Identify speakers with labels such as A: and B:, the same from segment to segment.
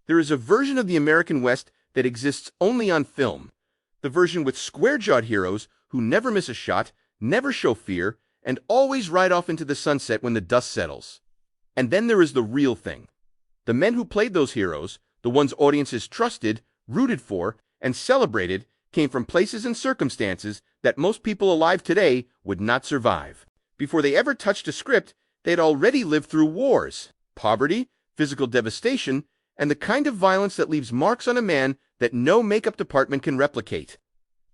A: There is a version of the American West that exists only on film. The version with square-jawed heroes who never miss a shot, never show fear, and always ride off into the sunset when the dust settles. And then there is the real thing. The men who played those heroes, the ones audiences trusted, rooted for, and celebrated, came from places and circumstances that most people alive today would not survive. Before they ever touched a script, they had already lived through wars, poverty, physical devastation, and the kind of violence that leaves marks on a man that no makeup department can replicate.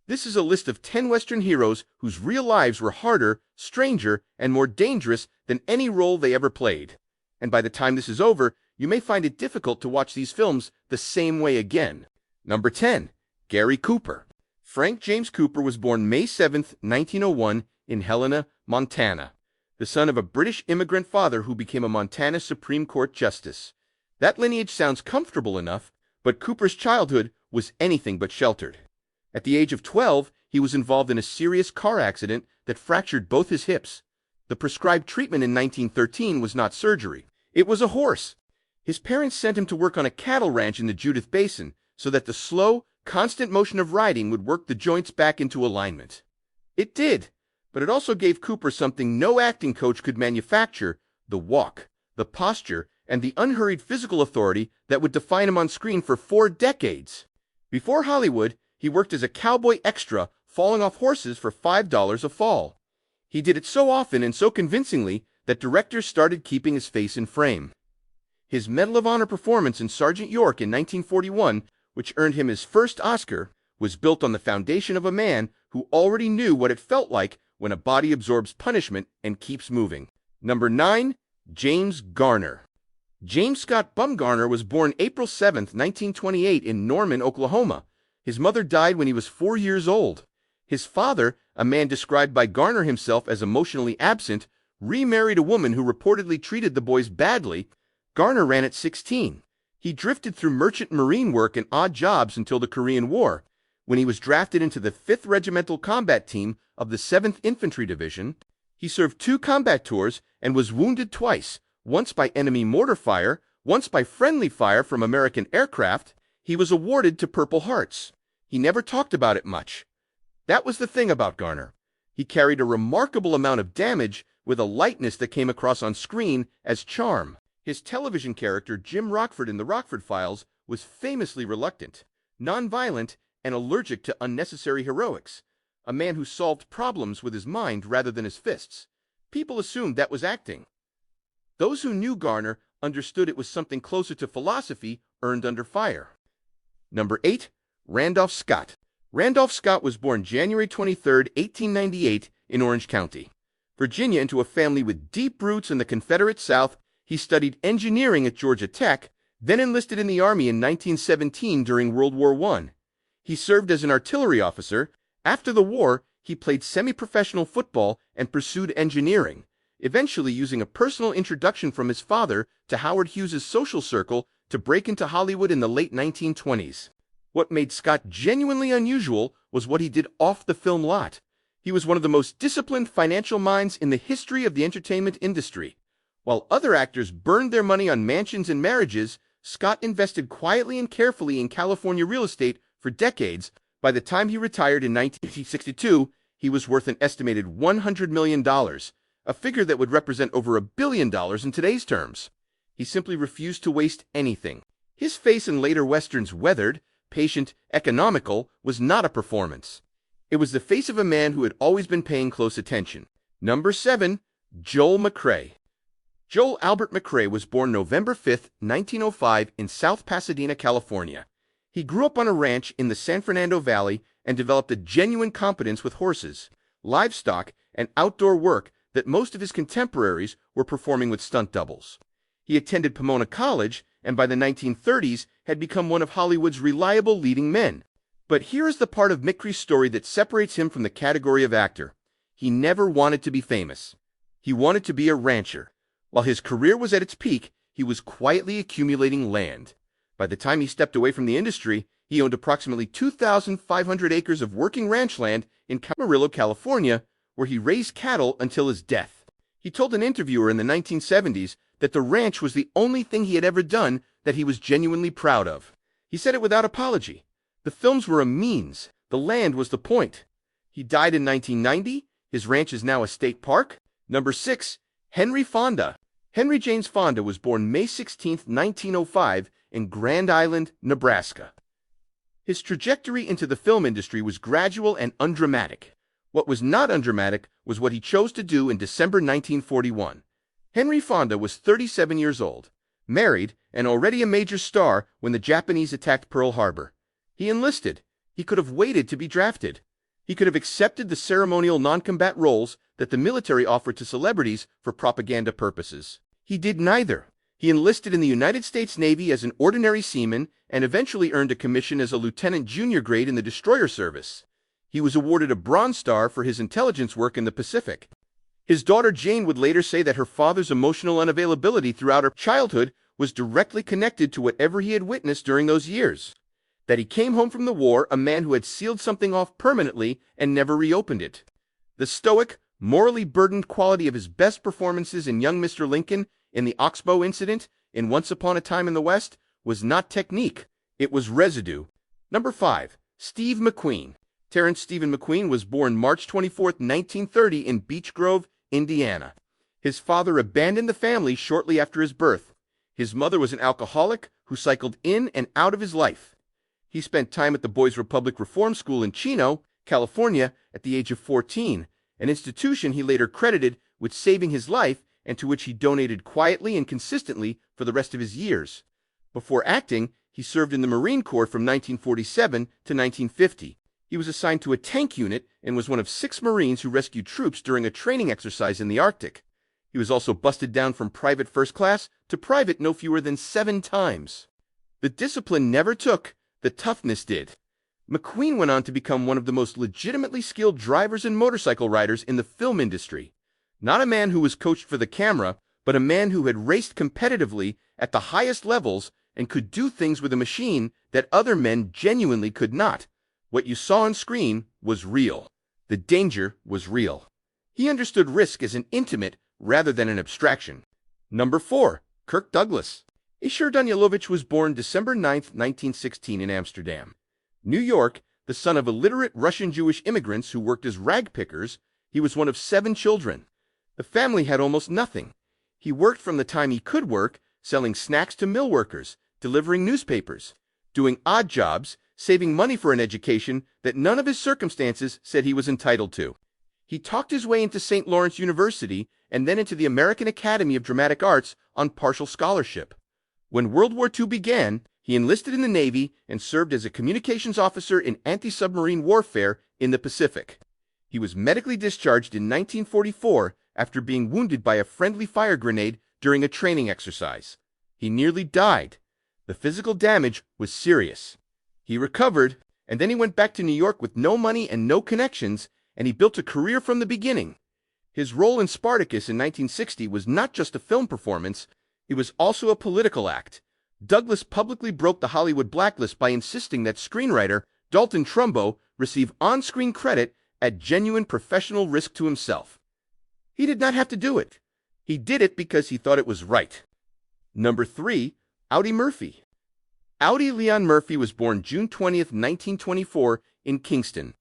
A: This is a list of 10 Western heroes whose real lives were harder, stranger, and more dangerous than any role they ever played. And by the time this is over, you may find it difficult to watch these films the same way again. Number 10. Gary Cooper. Frank James Cooper was born May 7, 1901, in Helena, Montana, the son of a British immigrant father who became a Montana Supreme Court justice. That lineage sounds comfortable enough, but Cooper's childhood was anything but sheltered. At the age of 12, he was involved in a serious car accident that fractured both his hips. The prescribed treatment in 1913 was not surgery. It was a horse. His parents sent him to work on a cattle ranch in the Judith Basin so that the slow, constant motion of riding would work the joints back into alignment. It did, but it also gave Cooper something no acting coach could manufacture: the walk, the posture, and the unhurried physical authority that would define him on screen for 4 decades. Before Hollywood, he worked as a cowboy extra, falling off horses for $5 a fall. He did it so often and so convincingly that directors started keeping his face in frame. His Medal of Honor performance in Sergeant York in 1941, which earned him his first Oscar, was built on the foundation of a man who already knew what it felt like when a body absorbs punishment and keeps moving. Number 9. James Garner. James Scott Bumgarner was born April 7, 1928 in Norman, Oklahoma. His mother died when he was 4 years old. His father, a man described by Garner himself as emotionally absent, remarried a woman who reportedly treated the boys badly. Garner ran at 16. He drifted through merchant marine work and odd jobs until the Korean War, when he was drafted into the 5th Regimental Combat Team of the 7th Infantry Division. He served 2 combat tours and was wounded twice, once by enemy mortar fire, once by friendly fire from American aircraft. He was awarded to Purple Hearts. He never talked about it much. That was the thing about Garner. He carried a remarkable amount of damage with a lightness that came across on screen as charm. His television character, Jim Rockford in The Rockford Files, was famously reluctant, nonviolent, and allergic to unnecessary heroics, a man who solved problems with his mind rather than his fists. People assumed that was acting. Those who knew Garner understood it was something closer to philosophy earned under fire. Number 8. Randolph Scott. Randolph Scott was born January 23, 1898, in Orange County, Virginia, into a family with deep roots in the Confederate South. He studied engineering at Georgia Tech, then enlisted in the Army in 1917 during World War I. He served as an artillery officer. After the war, he played semi-professional football and pursued engineering, eventually using a personal introduction from his father to Howard Hughes's social circle to break into Hollywood in the late 1920s. What made Scott genuinely unusual was what he did off the film lot. He was one of the most disciplined financial minds in the history of the entertainment industry. While other actors burned their money on mansions and marriages, Scott invested quietly and carefully in California real estate for decades. By the time he retired in 1962, he was worth an estimated $100 million, a figure that would represent over $1 billion in today's terms. He simply refused to waste anything. His face in later westerns, weathered, patient, economical, was not a performance. It was the face of a man who had always been paying close attention. Number 7. Joel McCrea. Joel Albert McCrea was born November 5, 1905, in South Pasadena, California. He grew up on a ranch in the San Fernando Valley and developed a genuine competence with horses, livestock, and outdoor work that most of his contemporaries were performing with stunt doubles. He attended Pomona College and by the 1930s had become one of Hollywood's reliable leading men. But here is the part of McCrea's story that separates him from the category of actor. He never wanted to be famous. He wanted to be a rancher. While his career was at its peak, he was quietly accumulating land. By the time he stepped away from the industry, he owned approximately 2,500 acres of working ranch land in Camarillo, California, where he raised cattle until his death. He told an interviewer in the 1970s that the ranch was the only thing he had ever done that he was genuinely proud of. He said it without apology. The films were a means. The land was the point. He died in 1990. His ranch is now a state park. Number 6. Henry Fonda. Henry James Fonda was born May 16, 1905, in Grand Island, Nebraska. His trajectory into the film industry was gradual and undramatic. What was not undramatic was what he chose to do in December 1941. Henry Fonda was 37 years old, married, and already a major star when the Japanese attacked Pearl Harbor. He enlisted. He could have waited to be drafted. He could have accepted the ceremonial non-combat roles that the military offered to celebrities for propaganda purposes. He did neither. He enlisted in the United States Navy as an ordinary seaman and eventually earned a commission as a lieutenant junior grade in the destroyer service. He was awarded a Bronze Star for his intelligence work in the Pacific. His daughter Jane would later say that her father's emotional unavailability throughout her childhood was directly connected to whatever he had witnessed during those years. That he came home from the war a man who had sealed something off permanently and never reopened it. The stoic, morally burdened quality of his best performances in Young Mr. Lincoln, in the Oxbow incident, in Once Upon a Time in the West, was not technique, it was residue. Number 5. Steve McQueen. Terrence Stephen McQueen was born March 24, 1930 in Beech Grove, Indiana. His father abandoned the family shortly after his birth. His mother was an alcoholic who cycled in and out of his life. He spent time at the Boys Republic Reform School in Chino, California, at the age of 14, an institution he later credited with saving his life and to which he donated quietly and consistently for the rest of his years. Before acting, he served in the Marine Corps from 1947 to 1950. He was assigned to a tank unit and was one of 6 Marines who rescued troops during a training exercise in the Arctic. He was also busted down from private first class to private no fewer than 7 times. The discipline never took, the toughness did. McQueen went on to become one of the most legitimately skilled drivers and motorcycle riders in the film industry. Not a man who was coached for the camera, but a man who had raced competitively at the highest levels and could do things with a machine that other men genuinely could not. What you saw on screen was real. The danger was real. He understood risk as an intimate rather than an abstraction. Number 4. Kirk Douglas. Ishur Danilowicz was born December 9, 1916 in Amsterdam, New York, the son of illiterate Russian Jewish immigrants who worked as rag pickers. He was one of 7 children. The family had almost nothing. He worked from the time he could work, selling snacks to mill workers, delivering newspapers, doing odd jobs, saving money for an education that none of his circumstances said he was entitled to. He talked his way into St. Lawrence University and then into the American Academy of Dramatic Arts on partial scholarship. When World War II began, he enlisted in the Navy and served as a communications officer in anti-submarine warfare in the Pacific. He was medically discharged in 1944 after being wounded by a friendly fire grenade during a training exercise. He nearly died. The physical damage was serious. He recovered, and then he went back to New York with no money and no connections, and he built a career from the beginning. His role in Spartacus in 1960 was not just a film performance, it was also a political act. Douglas publicly broke the Hollywood blacklist by insisting that screenwriter Dalton Trumbo receive on-screen credit at genuine professional risk to himself. He did not have to do it. He did it because he thought it was right. Number 3. Audie Murphy. Audie Leon Murphy was born June 20, 1924, in Kingston,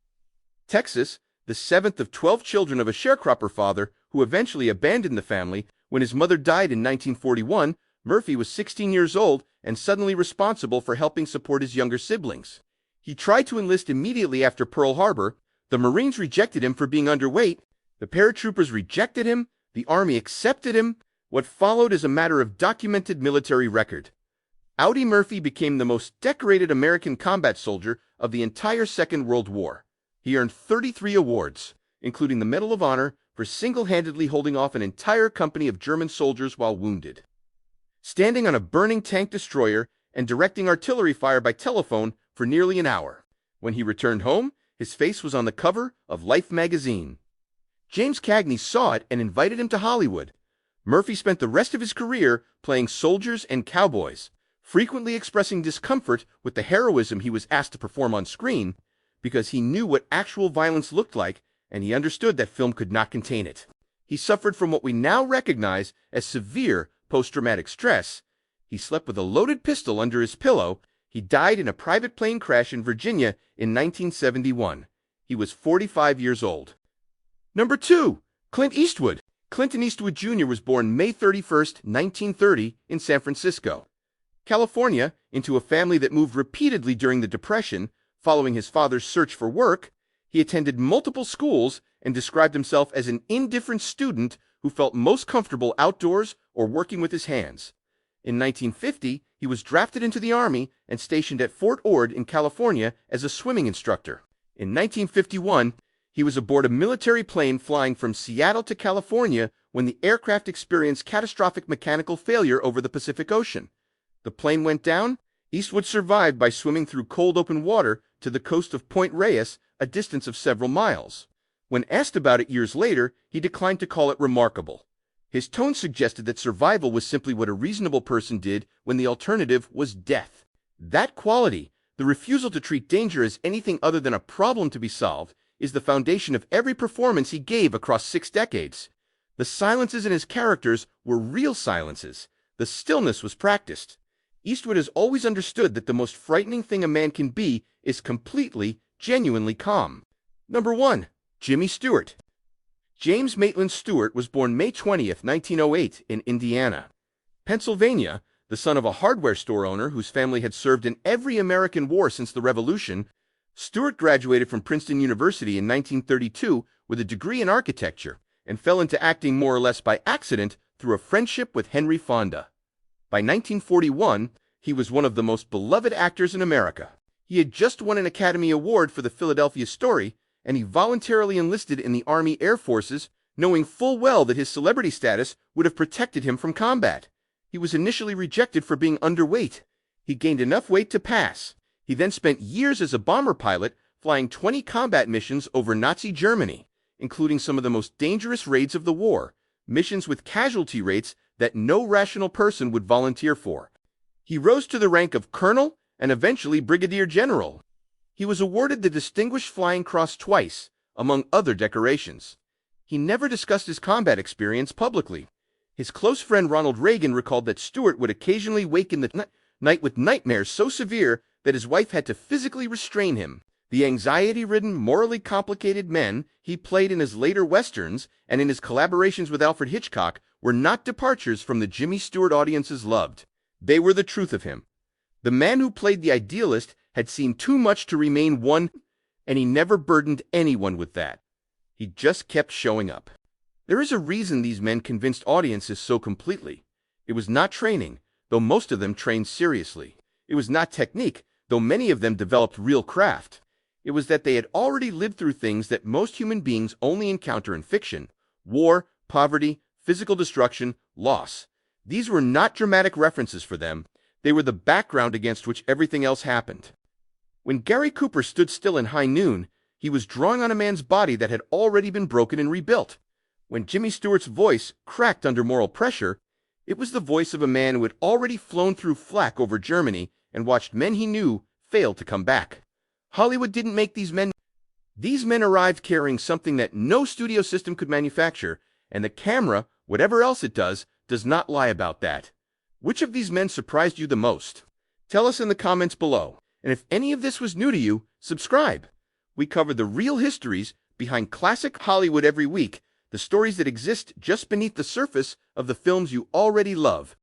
A: Texas, the 7th of 12 children of a sharecropper father who eventually abandoned the family. When his mother died in 1941, Murphy was 16 years old and suddenly responsible for helping support his younger siblings. He tried to enlist immediately after Pearl Harbor. The Marines rejected him for being underweight. The paratroopers rejected him. The Army accepted him. What followed is a matter of documented military record. Audie Murphy became the most decorated American combat soldier of the entire Second World War. He earned 33 awards, including the Medal of Honor for single-handedly holding off an entire company of German soldiers while wounded, standing on a burning tank destroyer and directing artillery fire by telephone for nearly an hour. When he returned home, his face was on the cover of Life magazine. James Cagney saw it and invited him to Hollywood. Murphy spent the rest of his career playing soldiers and cowboys, frequently expressing discomfort with the heroism he was asked to perform on screen, because he knew what actual violence looked like and he understood that film could not contain it. He suffered from what we now recognize as severe post-traumatic stress. He slept with a loaded pistol under his pillow. He died in a private plane crash in Virginia in 1971. He was 45 years old. Number 2. Clint Eastwood. Clinton Eastwood Jr. was born May 31, 1930, in San Francisco, California, into a family that moved repeatedly during the Depression. Following his father's search for work, he attended multiple schools and described himself as an indifferent student who felt most comfortable outdoors or working with his hands. In 1950, he was drafted into the Army and stationed at Fort Ord in California as a swimming instructor. In 1951, he was aboard a military plane flying from Seattle to California when the aircraft experienced catastrophic mechanical failure over the Pacific Ocean. The plane went down. Eastwood survived by swimming through cold open water to the coast of Point Reyes, a distance of several miles. When asked about it years later, he declined to call it remarkable. His tone suggested that survival was simply what a reasonable person did when the alternative was death. That quality, the refusal to treat danger as anything other than a problem to be solved, is the foundation of every performance he gave across 6 decades. The silences in his characters were real silences. The stillness was practiced. Eastwood has always understood that the most frightening thing a man can be is completely, genuinely calm. Number 1. Jimmy Stewart. James Maitland Stewart was born May 20, 1908, in Indiana, Pennsylvania, the son of a hardware store owner whose family had served in every American war since the Revolution. Stewart graduated from Princeton University in 1932 with a degree in architecture and fell into acting more or less by accident through a friendship with Henry Fonda. By 1941, he was one of the most beloved actors in America. He had just won an Academy Award for The Philadelphia Story, and he voluntarily enlisted in the Army Air Forces, knowing full well that his celebrity status would have protected him from combat. He was initially rejected for being underweight. He gained enough weight to pass. He then spent years as a bomber pilot, flying 20 combat missions over Nazi Germany, including some of the most dangerous raids of the war, missions with casualty rates that no rational person would volunteer for. He rose to the rank of colonel and eventually brigadier general. He was awarded the Distinguished Flying Cross twice, among other decorations. He never discussed his combat experience publicly. His close friend Ronald Reagan recalled that Stewart would occasionally wake in the night with nightmares so severe that his wife had to physically restrain him. The anxiety-ridden, morally complicated men he played in his later westerns and in his collaborations with Alfred Hitchcock were not departures from the Jimmy Stewart audiences loved. They were the truth of him. The man who played the idealist had seen too much to remain one, and he never burdened anyone with that. He just kept showing up. There is a reason these men convinced audiences so completely. It was not training, though most of them trained seriously. It was not technique, though many of them developed real craft. It was that they had already lived through things that most human beings only encounter in fiction: war, poverty, physical destruction, loss. These were not dramatic references for them. They were the background against which everything else happened. When Gary Cooper stood still in High Noon, he was drawing on a man's body that had already been broken and rebuilt. When Jimmy Stewart's voice cracked under moral pressure, it was the voice of a man who had already flown through flak over Germany and watched men he knew fail to come back. Hollywood didn't make these men. These men arrived carrying something that no studio system could manufacture, and the camera, whatever else it does not lie about that. Which of these men surprised you the most? Tell us in the comments below. And if any of this was new to you, subscribe. We cover the real histories behind classic Hollywood every week, the stories that exist just beneath the surface of the films you already love.